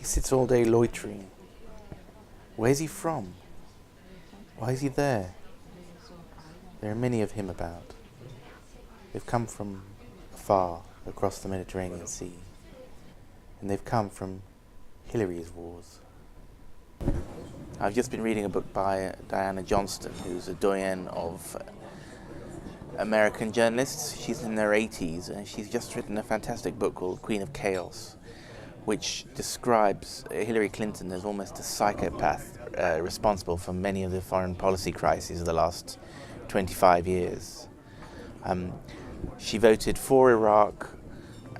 sits all day loitering. Where's he from? Why is he there? There are many of him about. They've come from far across the Mediterranean Sea, and they've come from Hillary's wars. I've just been reading a book by Diana Johnston, who's a doyen of American journalists. She's in her 80s, and she's just written a fantastic book called Queen of Chaos, which describes Hillary Clinton as almost a psychopath responsible for many of the foreign policy crises of the last 25 years. She voted for Iraq,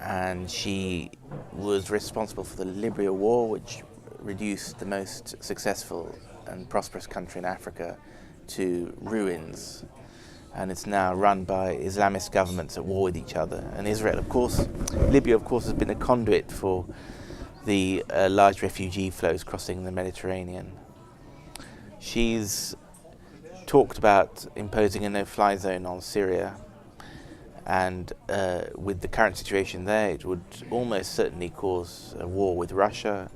and she was responsible for the Libya War, which reduced the most successful and prosperous country in Africa to ruins. And it's now run by Islamist governments at war with each other. And Israel, of course, Libya, of course, has been a conduit for the large refugee flows crossing the Mediterranean. She's talked about imposing a no-fly zone on Syria, and with the current situation there, it would almost certainly cause a war with Russia,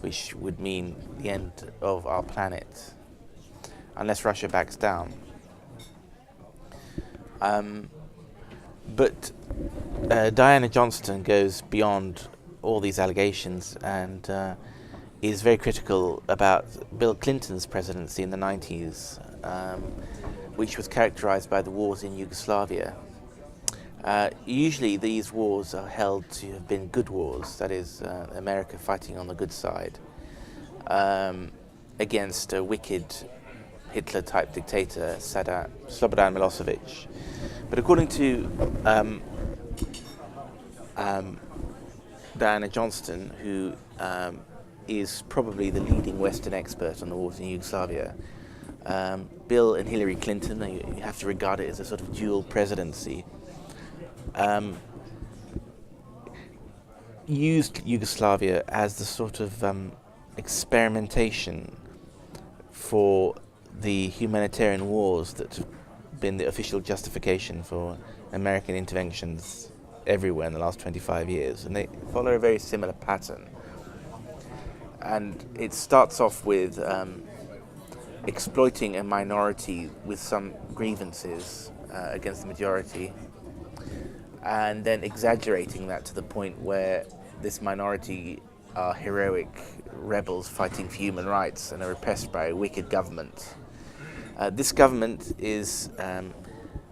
which would mean the end of our planet, unless Russia backs down. But Diana Johnston goes beyond all these allegations and is very critical about Bill Clinton's presidency in the 90s, which was characterized by the wars in Yugoslavia. Usually these wars are held to have been good wars, that is, America fighting on the good side against a wicked Hitler-type dictator, Slobodan Milosevic. But according to Diana Johnston, who is probably the leading Western expert on the wars in Yugoslavia, Bill and Hillary Clinton, you have to regard it as a sort of dual presidency, used Yugoslavia as the sort of experimentation for the humanitarian wars that have been the official justification for American interventions everywhere in the last 25 years. And they follow a very similar pattern. And it starts off with exploiting a minority with some grievances against the majority, and then exaggerating that to the point where this minority are heroic rebels fighting for human rights and are repressed by a wicked government. This government is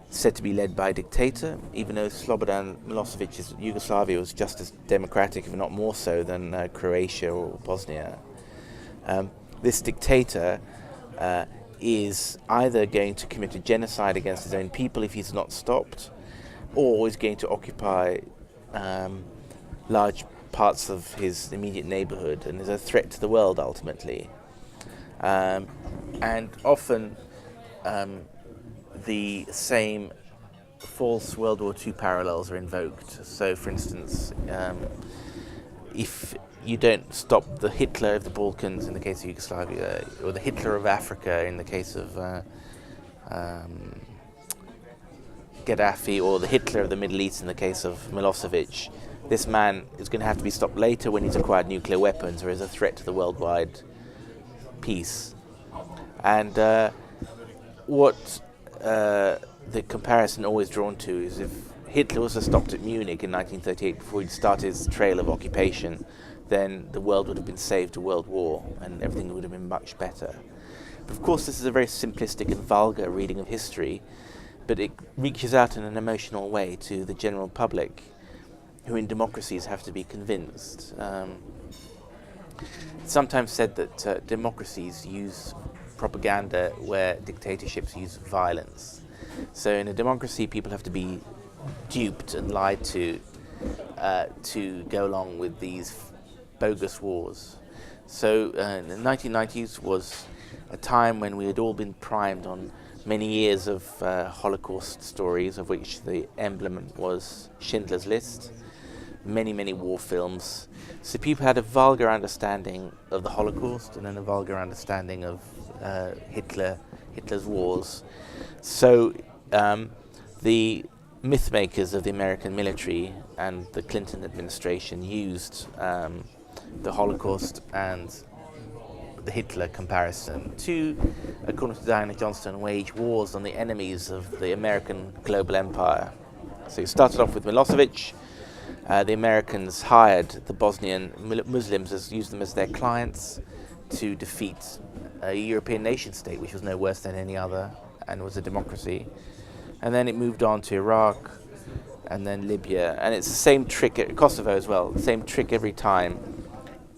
said to be led by a dictator, even though Slobodan Milosevic's Yugoslavia was just as democratic, if not more so, than Croatia or Bosnia. This dictator is either going to commit a genocide against his own people if he's not stopped, or is going to occupy large parts of his immediate neighborhood and is a threat to the world ultimately. And often the same false World War II parallels are invoked. So, for instance, if you don't stop the Hitler of the Balkans in the case of Yugoslavia, or the Hitler of Africa in the case of Gaddafi, or the Hitler of the Middle East in the case of Milosevic, this man is going to have to be stopped later when he's acquired nuclear weapons or is a threat to the worldwide peace. And what the comparison always drawn to is if Hitler was stopped at Munich in 1938 before he'd started his trail of occupation, then the world would have been saved a world war and everything would have been much better. But of course this is a very simplistic and vulgar reading of history, but it reaches out in an emotional way to the general public, who in democracies have to be convinced. It's sometimes said that democracies use propaganda where dictatorships use violence. So in a democracy, people have to be duped and lied to go along with these bogus wars. So the 1990s was a time when we had all been primed on many years of Holocaust stories, of which the emblem was Schindler's List, many war films. So people had a vulgar understanding of the Holocaust and then a vulgar understanding of Hitler's wars. So the myth makers of the American military and the Clinton administration used the Holocaust and the Hitler comparison to, according to Diana Johnston, wage wars on the enemies of the American global empire. So it started off with Milosevic. The Americans hired the Bosnian Muslims, used them as their clients to defeat a European nation state, which was no worse than any other and was a democracy. And then it moved on to Iraq and then Libya. And it's the same trick at Kosovo as well, the same trick every time.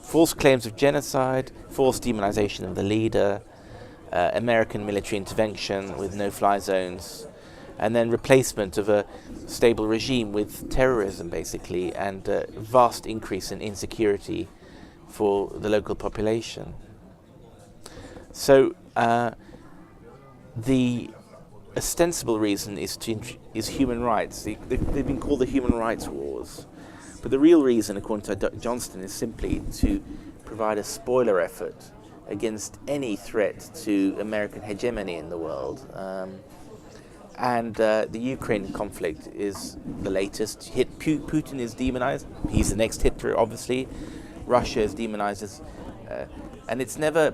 False claims of genocide, false demonization of the leader, American military intervention with no-fly zones, and then replacement of a stable regime with terrorism, basically, and a vast increase in insecurity for the local population. So the ostensible reason is human rights. They've been called the human rights wars. But the real reason, according to Johnston, is simply to provide a spoiler effort against any threat to American hegemony in the world. And the Ukraine conflict is the latest. Putin is demonized. He's the next Hitler, obviously. Russia is demonized as, and it's never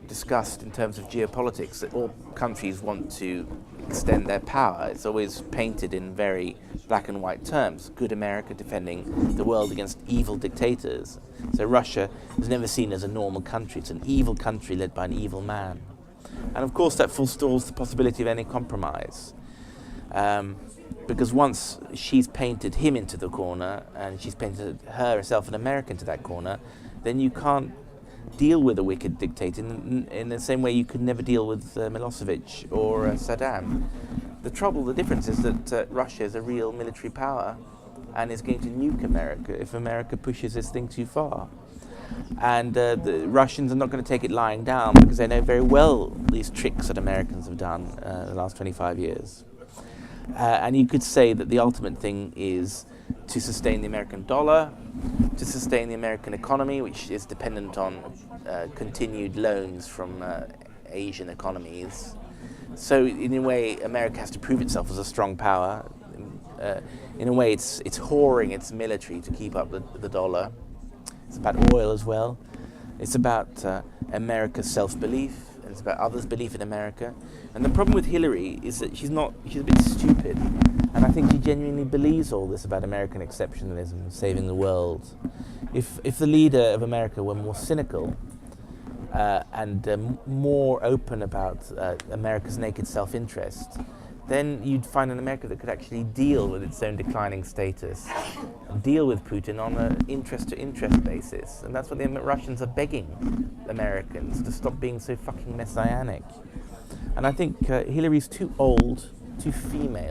discussed in terms of geopolitics, that all countries want to extend their power. It's always painted in very black and white terms. Good America defending the world against evil dictators. So Russia is never seen as a normal country. It's an evil country led by an evil man. And of course that forestalls the possibility of any compromise. Because once she's painted him into the corner, and she's painted herself an American to that corner, then you can't deal with a wicked dictator in the same way you could never deal with Milosevic or Saddam. The difference is that Russia is a real military power and is going to nuke America if America pushes this thing too far. And the Russians are not going to take it lying down, because they know very well these tricks that Americans have done the last 25 years. And you could say that the ultimate thing is to sustain the American dollar, to sustain the American economy, which is dependent on continued loans from Asian economies. So in a way, America has to prove itself as a strong power. In a way, it's whoring its military to keep up the dollar. It's about oil as well. It's about America's self-belief, and it's about others' belief in America. And the problem with Hillary is that she's a bit stupid. And I think she genuinely believes all this about American exceptionalism, saving the world. If the leader of America were more cynical and more open about America's naked self-interest, then you'd find an America that could actually deal with its own declining status, deal with Putin on an interest-to-interest basis. And that's what the Russians are begging Americans to stop being so fucking messianic. And I think Hillary's too old, too female.